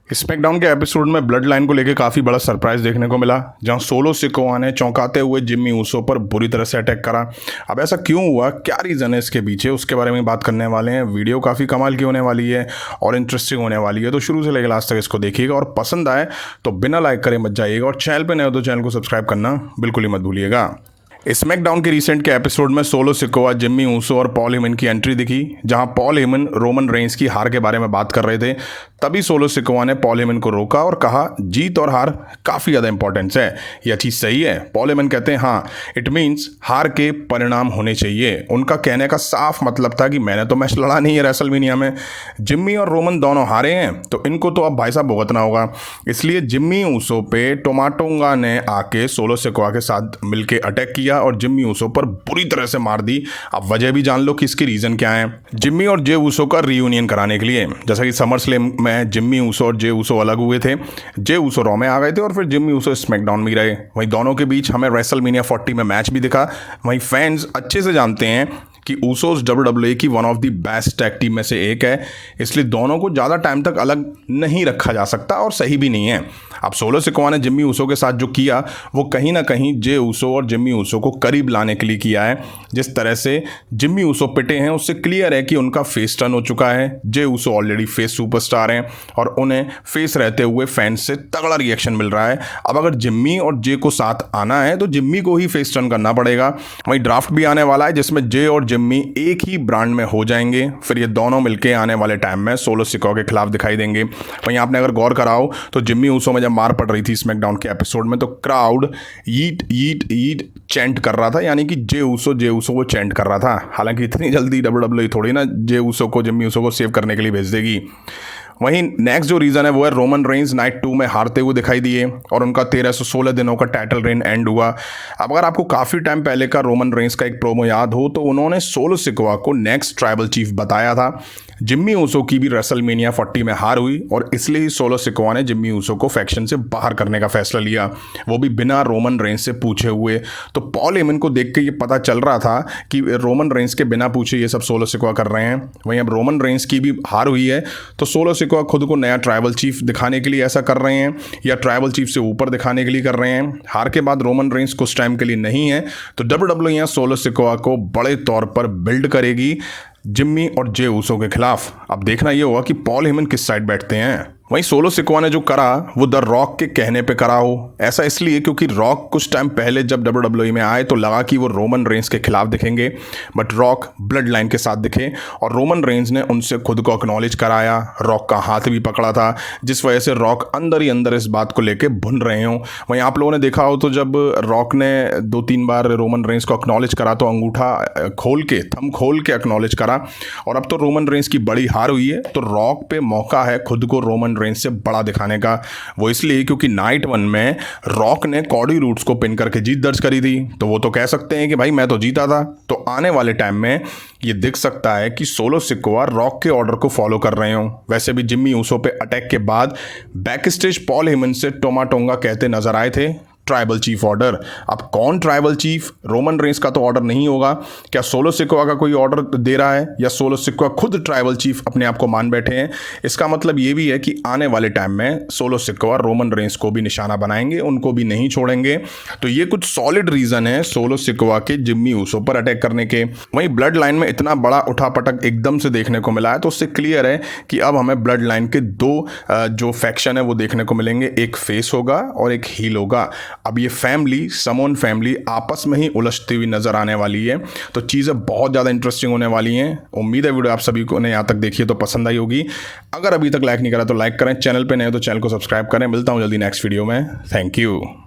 SmackDown के episode में blood line को लेकर काफ़ी बड़ा सरप्राइज देखने को मिला, जहां सोलो सिकोआ ने चौंकाते हुए जिम्मी ऊसो पर बुरी तरह से अटैक करा। अब ऐसा क्यों हुआ, क्या रीज़न है इसके पीछे, उसके बारे में बात करने वाले हैं। वीडियो काफ़ी कमाल की होने वाली है और इंटरेस्टिंग होने वाली है, तो शुरू से लेकर लास्ट तक इसको देखिएगा और पसंद आए तो बिना लाइक करे मत जाइएगा और चैनल पर नए हो तो चैनल को सब्सक्राइब करना बिल्कुल ही मत भूलिएगा। स्मैकडाउन के रिसेंट के एपिसोड में सोलो सिकोआ, जिम्मी ऊसो और पॉल हेमन की एंट्री दिखी, जहां पॉल हेमन रोमन रेंस की हार के बारे में बात कर रहे थे। तभी सोलो सिकोआ ने पॉल हेमन को रोका और कहा जीत और हार काफ़ी ज़्यादा इंपॉर्टेंस है, यह चीज़ सही है। पॉल हेमन कहते हैं हाँ, इट मीन्स हार के परिणाम होने चाहिए। उनका कहने का साफ मतलब था कि मैंने तो मैच लड़ा नहीं है रेसलमेनिया में, जिम्मी और रोमन दोनों हारे हैं तो इनको तो अब भाई साहब भुगतना होगा। इसलिए जिम्मी ऊसो पे टोमाटोंगा ने आके सोलो सिकोआ के साथ मिलके अटैक किया और जिम्मी ऊसो पर बुरी तरह से मार दी। अब वजह भी जान लो कि इसकी रीजन क्या है। जिम्मी और जे ऊसो का रीयूनियन कराने के लिए, जैसा कि समर स्लैम में जिम्मी ऊसो और जे ऊसो अलग हुए थे, जे ऊसो रॉ में आ गए थे और फिर जिम्मी ऊसो स्मैकडाउन में रहे। वहीं दोनों के बीच हमें रेसलमेनिया 40 में मैच भी दिखा। वहीं फैंस अच्छे से जानते हैं कि ऊसोस WWE की one of the best tag team में से एक है, इसलिए दोनों को ज़्यादा टाइम तक अलग नहीं रखा जा सकता और सही भी नहीं है। अब सोलो सिकोआ ने जिम्मी ऊसो के साथ जो किया वो कहीं ना कहीं जे ऊसो और जिम्मी ऊसो को करीब लाने के लिए किया है। जिस तरह से जिम्मी ऊसो पिटे हैं उससे क्लियर है कि उनका फेस टर्न हो चुका है। Jey Uso already face superstar हैं और उन्हें फेस रहते हुए फैंस से तगड़ा रिएक्शन मिल रहा है। अब अगर जिम्मी और जे को साथ आना है तो जिम्मी को ही फेस टर्न करना पड़ेगा। वहीं ड्राफ्ट भी आने वाला है जिसमें जे और जिम्मी एक ही ब्रांड में हो जाएंगे, फिर ये दोनों मिलके आने वाले टाइम में सोलो सिकोआ के खिलाफ दिखाई देंगे। वहीं आपने अगर गौर करा हो तो जिम्मी ऊसो में जब मार पड़ रही थी स्मैकडाउन के एपिसोड में तो क्राउड ईट ईट ईट चैंट कर रहा था, यानी कि जे ऊसो वो चैंट कर रहा था। हालांकि इतनी जल्दी WWE थोड़ी ना जे ऊसो को, जिम्मी ऊसो को सेव करने के लिए भेज देगी। वहीं नेक्स्ट जो रीज़न है वो है रोमन रेंस नाइट 2 में हारते हुए दिखाई दिए और उनका 1316 दिनों का टाइटल रेन एंड हुआ। अब अगर आपको काफ़ी टाइम पहले का रोमन रेंस का एक प्रोमो याद हो तो उन्होंने सोलो सिकोआ को नेक्स्ट ट्राइबल चीफ बताया था। जिम्मी ऊसो की भी रेसलमेनिया 40 में हार हुई और इसलिए ही सोलो सिकोआ ने जिम्मी ऊसो को फैक्शन से बाहर करने का फैसला लिया, वो भी बिना रोमन रेंस से पूछे हुए। तो पॉल हेमन को देख के ये पता चल रहा था कि रोमन रेंस के बिना पूछे ये सब सोलो सिकोआ कर रहे हैं। वहीं अब रोमन रेंस की भी हार हुई है तो सोलो सिकोआ खुद को नया ट्राइबल चीफ दिखाने के लिए ऐसा कर रहे हैं या ट्राइबल चीफ से ऊपर दिखाने के लिए कर रहे हैं। हार के बाद रोमन रेंस कुछ टाइम के लिए नहीं है तो WWE यहाँ सोलो सिकोआ को बड़े तौर पर बिल्ड करेगी जिम्मी और जे ऊसो के खिलाफ। अब देखना यह होगा कि पॉल हेमन किस साइड बैठते हैं। वहीं सोलो सिकोआ ने जो करा वो द रॉक के कहने पे करा हो, ऐसा इसलिए क्योंकि रॉक कुछ टाइम पहले जब WWE में आए तो लगा कि वो रोमन रेंस के खिलाफ दिखेंगे, बट रॉक ब्लड लाइन के साथ दिखे और रोमन रेंस ने उनसे खुद को एक्नॉलेज कराया, रॉक का हाथ भी पकड़ा था, जिस वजह से रॉक अंदर ही अंदर इस बात को लेके भुन रहे हों। वहीं आप लोगों ने देखा हो तो जब रॉक ने 2-3 बार रोमन रेंस को एक्नॉलेज करा तो अंगूठा खोल के, थंब खोल के एक्नॉलेज करा। और अब तो रोमन रेंस की बड़ी हार हुई है तो रॉक पे मौका है खुद को रोमन रेंस से बड़ा दिखाने का। वो इसलिए क्योंकि नाइट 1 में रॉक ने कॉडी रूट्स को पिन करके जीत दर्ज करी थी, तो वो तो कह सकते हैं कि भाई मैं तो जीता था। तो आने वाले टाइम में ये दिख सकता है कि सोलो सिकोआ रॉक के ऑर्डर को फॉलो कर रहे हो। वैसे भी जिम्मी ऊसो पे अटैक के बाद बैक स्टेज पॉल हेमन से टोमाटोंगा कहते नजर आए थे ट्राइबल चीफ ऑर्डर। अब कौन ट्राइबल चीफ? रोमन रेंस का तो ऑर्डर नहीं होगा, क्या सोलो सिकोआ का कोई ऑर्डर दे रहा है या सोलो सिकोआ खुद ट्राइबल चीफ अपने आप को मान बैठे हैं? इसका मतलब ये भी है कि आने वाले टाइम में सोलो सिकोआ रोमन रेंस को भी निशाना बनाएंगे, उनको भी नहीं छोड़ेंगे। तो ये कुछ सॉलिड रीजन है सोलो सिकोआ के जिम्मी ऊसो पर अटैक करने के। वहीं ब्लड लाइन में इतना बड़ा उठापटक एकदम से देखने को मिला है तो उससे क्लियर है कि अब हमें ब्लड लाइन के दो जो फैक्शन है वो देखने को मिलेंगे, एक फेस होगा और एक हील होगा। अब ये फैमिली, समोन फैमिली आपस में ही उलझती हुई नजर आने वाली है, तो चीज़ें बहुत ज़्यादा इंटरेस्टिंग होने वाली हैं। उम्मीद है वीडियो आप सभी को ने यहाँ तक देखी है तो पसंद आई होगी। अगर अभी तक लाइक नहीं करा तो लाइक करें, चैनल पे नए हो तो चैनल को सब्सक्राइब करें। मिलता हूँ जल्दी नेक्स्ट वीडियो में। Thank you.